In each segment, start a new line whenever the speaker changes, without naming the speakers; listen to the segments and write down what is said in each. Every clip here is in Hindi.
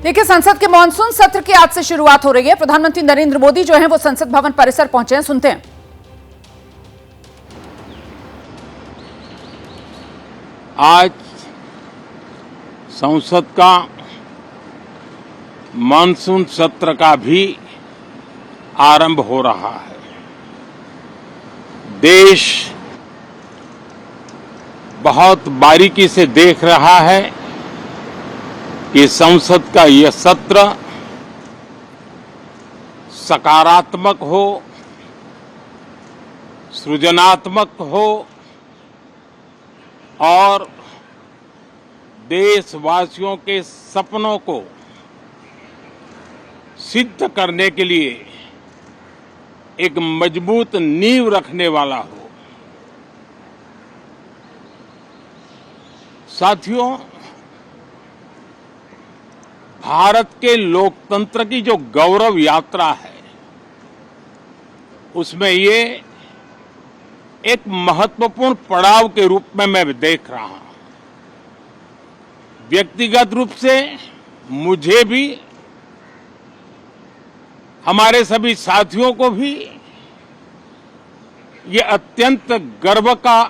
देखिए, संसद के मॉनसून सत्र की आज से शुरुआत हो रही है। प्रधानमंत्री नरेंद्र मोदी जो हैं वो संसद भवन परिसर पहुंचे हैं। सुनते हैं।
आज संसद का मॉनसून सत्र का भी आरंभ हो रहा है। देश बहुत बारीकी से देख रहा है कि संसद का यह सत्र सकारात्मक हो, सृजनात्मक हो और देशवासियों के सपनों को सिद्ध करने के लिए एक मजबूत नींव रखने वाला हो। साथियों, भारत के लोकतंत्र की जो गौरव यात्रा है, उसमें ये एक महत्वपूर्ण पड़ाव के रूप में मैं देख रहा हूं। व्यक्तिगत रूप से मुझे भी, हमारे सभी साथियों को भी ये अत्यंत गर्व का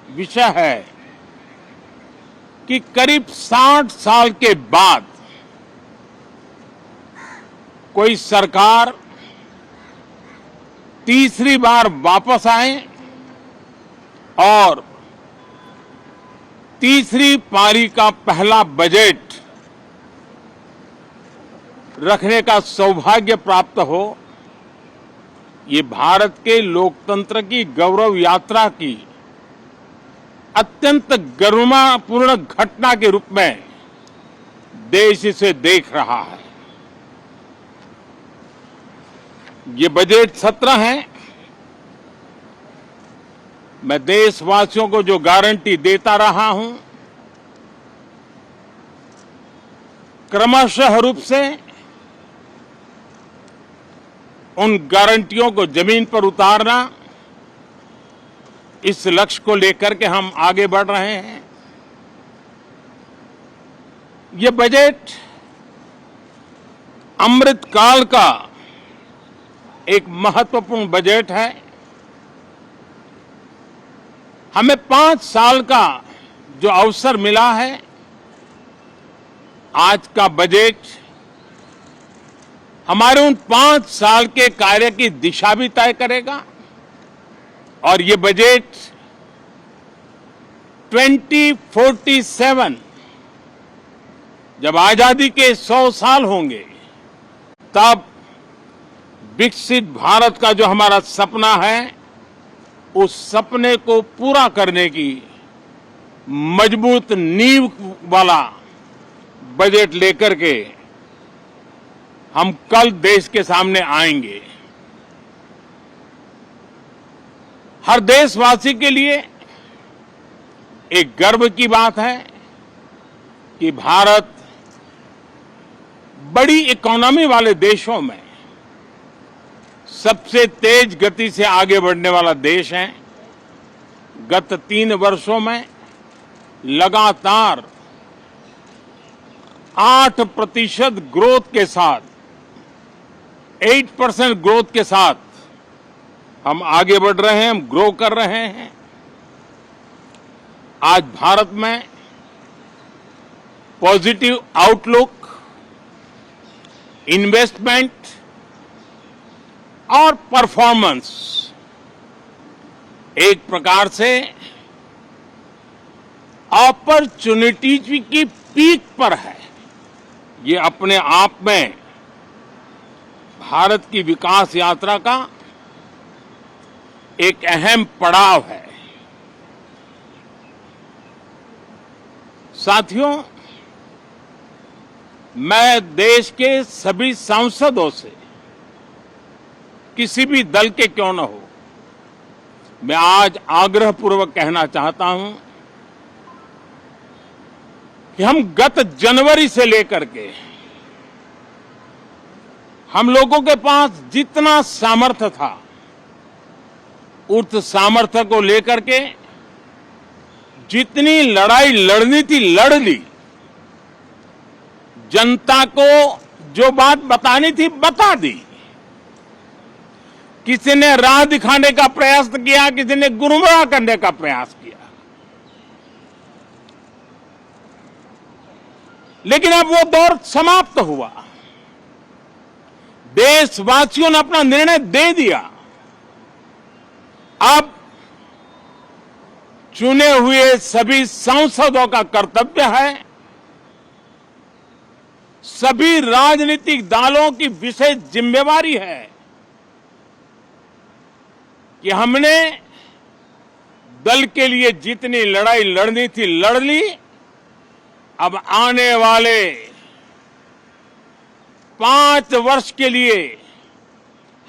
विषय है कि करीब 60 साल के बाद कोई सरकार तीसरी बार वापस आए और तीसरी पारी का पहला बजट रखने का सौभाग्य प्राप्त हो। ये भारत के लोकतंत्र की गौरव यात्रा की अत्यंत गरिमापूर्ण घटना के रूप में देश इसे देख रहा है। ये बजट सत्र है। मैं देशवासियों को जो गारंटी देता रहा हूं, क्रमशः रूप से उन गारंटियों को जमीन पर उतारना, इस लक्ष्य को लेकर के हम आगे बढ़ रहे हैं। ये बजट अमृतकाल का एक महत्वपूर्ण बजट है। हमें 5 साल का जो अवसर मिला है, आज का बजट हमारे उन 5 साल के कार्य की दिशा भी तय करेगा। और ये बजट 2047 जब आजादी के 100 साल होंगे, तब विकसित भारत का जो हमारा सपना है, उस सपने को पूरा करने की मजबूत नींव वाला बजट लेकर के हम कल देश के सामने आएंगे। हर देशवासी के लिए एक गर्व की बात है कि भारत बड़ी इकोनॉमी वाले देशों में सबसे तेज गति से आगे बढ़ने वाला देश है। गत 3 वर्षों में लगातार 8% ग्रोथ के साथ, 8% ग्रोथ के साथ हम आगे बढ़ रहे हैं, हम ग्रो कर रहे हैं। आज भारत में पॉजिटिव आउटलुक, इन्वेस्टमेंट और परफॉर्मेंस एक प्रकार से अपॉर्चुनिटीज की पीक पर है। ये अपने आप में भारत की विकास यात्रा का एक अहम पड़ाव है। साथियों, मैं देश के सभी सांसदों से, किसी भी दल के क्यों न हो, मैं आज आग्रहपूर्वक कहना चाहता हूं कि हम गत जनवरी से लेकर के हम लोगों के पास जितना सामर्थ्य था, उस सामर्थ्य को लेकर के जितनी लड़ाई लड़नी थी लड़ ली। जनता को जो बात बतानी थी बता दी। किसी ने राह दिखाने का प्रयास किया, किसी ने गुमराह करने का प्रयास किया, लेकिन अब वो दौर समाप्त हुआ। देशवासियों ने अपना निर्णय दे दिया। अब चुने हुए सभी सांसदों का कर्तव्य है, सभी राजनीतिक दलों की विशेष जिम्मेवारी है कि हमने दल के लिए जितनी लड़ाई लड़नी थी लड़ ली। अब आने वाले 5 वर्ष के लिए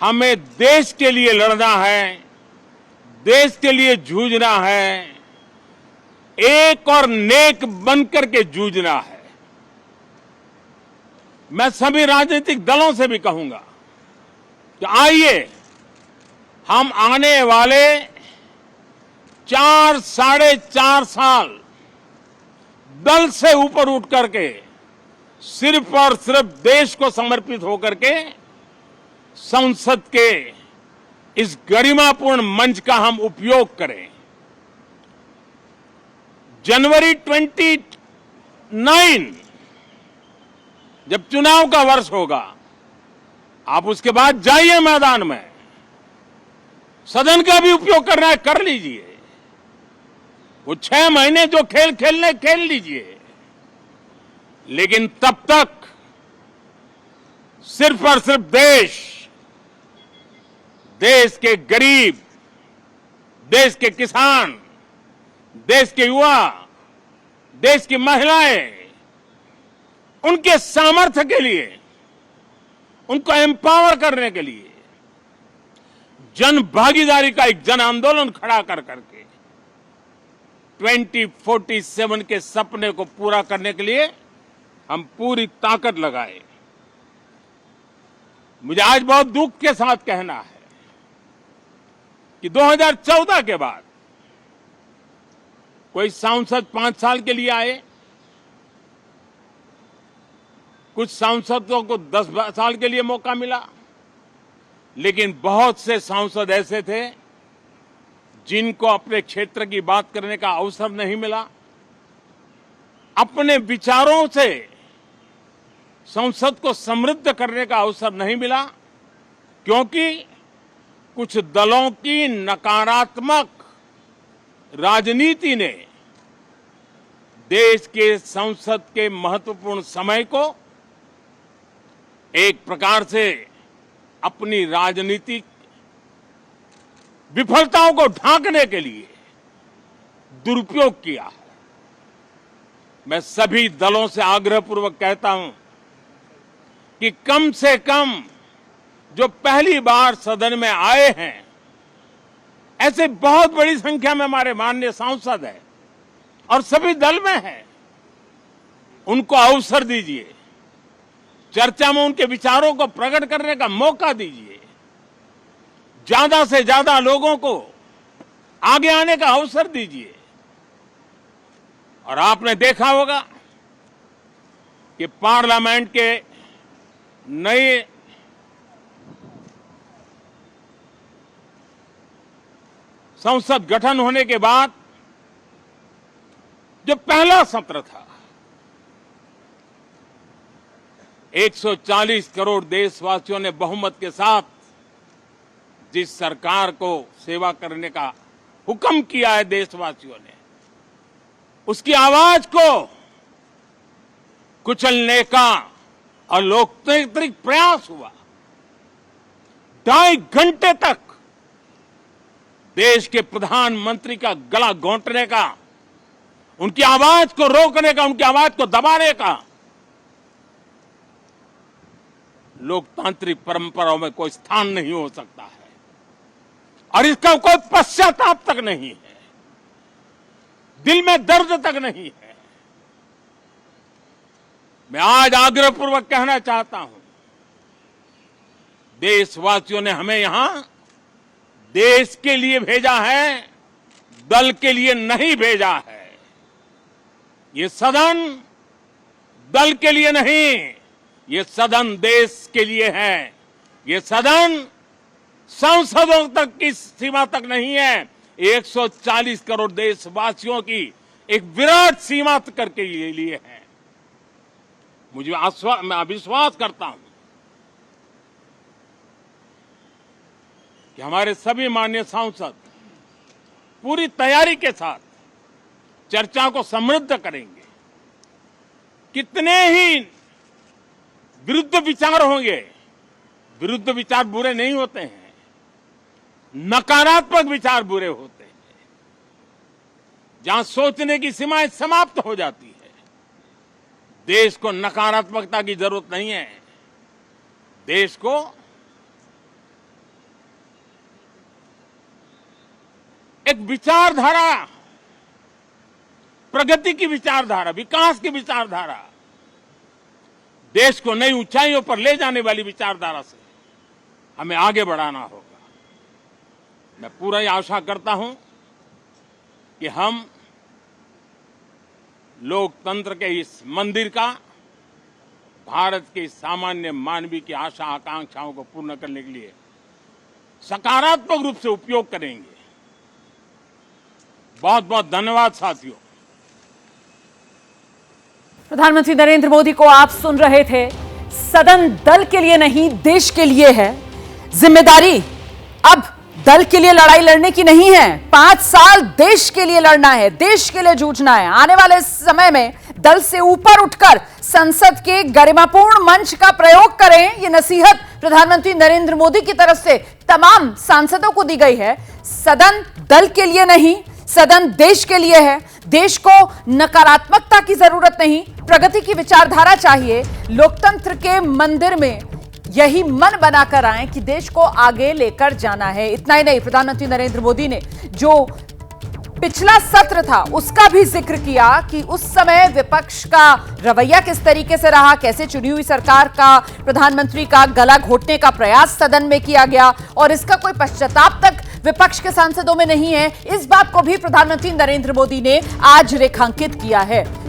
हमें देश के लिए लड़ना है, देश के लिए जूझना है, एक और नेक बनकर के जूझना है। मैं सभी राजनीतिक दलों से भी कहूंगा कि आइए हम आने वाले 4 साढ़े 4 साल दल से ऊपर उठ करके सिर्फ और सिर्फ देश को समर्पित होकर के संसद के इस गरिमापूर्ण मंच का हम उपयोग करें। जनवरी 29 जब चुनाव का वर्ष होगा, आप उसके बाद जाइए मैदान में, सदन का भी उपयोग करना है कर लीजिए। वो 6 महीने जो खेल खेलने खेल लीजिए, लेकिन तब तक सिर्फ और सिर्फ देश के गरीब, देश के किसान, देश के युवा, देश की महिलाएं, उनके सामर्थ्य के लिए, उनको एम्पावर करने के लिए जन भागीदारी का एक जन आंदोलन खड़ा कर करके 2047 के सपने को पूरा करने के लिए हम पूरी ताकत लगाए। मुझे आज बहुत दुख के साथ कहना है कि 2014 के बाद कोई सांसद 5 साल के लिए आए, कुछ सांसदों को 10 साल के लिए मौका मिला, लेकिन बहुत से सांसद ऐसे थे जिनको अपने क्षेत्र की बात करने का अवसर नहीं मिला, अपने विचारों से संसद को समृद्ध करने का अवसर नहीं मिला, क्योंकि कुछ दलों की नकारात्मक राजनीति ने देश के संसद के महत्वपूर्ण समय को एक प्रकार से अपनी राजनीतिक विफलताओं को ढांकने के लिए दुरुपयोग किया है। मैं सभी दलों से आग्रहपूर्वक कहता हूं कि कम से कम जो पहली बार सदन में आए हैं, ऐसे बहुत बड़ी संख्या में हमारे माननीय सांसद हैं और सभी दल में हैं, उनको अवसर दीजिए, चर्चा में उनके विचारों को प्रकट करने का मौका दीजिए, ज्यादा से ज्यादा लोगों को आगे आने का अवसर दीजिए। और आपने देखा होगा कि पार्लियामेंट के नए संसद गठन होने के बाद जो पहला सत्र था, 140 करोड़ देशवासियों ने बहुमत के साथ जिस सरकार को सेवा करने का हुक्म किया है देशवासियों ने, उसकी आवाज को कुचलने का और लोकतांत्रिक प्रयास हुआ। 2.5 घंटे तक देश के प्रधानमंत्री का गला घोंटने का, उनकी आवाज को रोकने का, उनकी आवाज को दबाने का लोकतांत्रिक परंपराओं में कोई स्थान नहीं हो सकता है और इसका कोई पश्चाताप तक नहीं है, दिल में दर्द तक नहीं है। मैं आज आग्रहपूर्वक कहना चाहता हूं, देशवासियों ने हमें यहां देश के लिए भेजा है, दल के लिए नहीं भेजा है। ये सदन दल के लिए नहीं, ये सदन देश के लिए है। ये सदन सांसदों तक की सीमा तक नहीं है, 140 करोड़ देशवासियों की एक विराट सीमा करके लिए है। मैं विश्वास करता हूं कि हमारे सभी माननीय सांसद पूरी तैयारी के साथ चर्चा को समृद्ध करेंगे। कितने ही विरुद्ध विचार होंगे, विरुद्ध विचार बुरे नहीं होते हैं, नकारात्मक विचार बुरे होते हैं। जहां सोचने की सीमाएं समाप्त हो जाती है, देश को नकारात्मकता की जरूरत नहीं है। देश को एक विचारधारा, प्रगति की विचारधारा, विकास की विचारधारा, देश को नई ऊंचाइयों पर ले जाने वाली विचारधारा से हमें आगे बढ़ाना होगा। मैं पूरा ही आशा करता हूं कि हम लोकतंत्र के इस मंदिर का भारत के सामान्य मानवीय की आशा आकांक्षाओं को पूर्ण करने के लिए सकारात्मक रूप से उपयोग करेंगे। बहुत बहुत धन्यवाद साथियों।
प्रधानमंत्री नरेंद्र मोदी को आप सुन रहे थे। सदन दल के लिए नहीं, देश के लिए है। जिम्मेदारी अब दल के लिए लड़ाई लड़ने की नहीं है, 5 साल देश के लिए लड़ना है, देश के लिए जूझना है। आने वाले समय में दल से ऊपर उठकर संसद के गरिमापूर्ण मंच का प्रयोग करें, ये नसीहत प्रधानमंत्री नरेंद्र मोदी की तरफ से तमाम सांसदों को दी गई है। सदन दल के लिए नहीं, सदन देश के लिए है। देश को नकारात्मकता की जरूरत नहीं, प्रगति की विचारधारा चाहिए। लोकतंत्र के मंदिर में यही मन बनाकर आए कि देश को आगे लेकर जाना है। इतना ही नहीं, प्रधानमंत्री नरेंद्र मोदी ने जो पिछला सत्र था उसका भी जिक्र किया कि उस समय विपक्ष का रवैया किस तरीके से रहा, कैसे चुनी हुई सरकार का, प्रधानमंत्री का गला घोटने का प्रयास सदन में किया गया और इसका कोई पश्चाताप तक विपक्ष के सांसदों में नहीं है। इस बात को भी प्रधानमंत्री नरेंद्र मोदी ने आज रेखांकित किया है।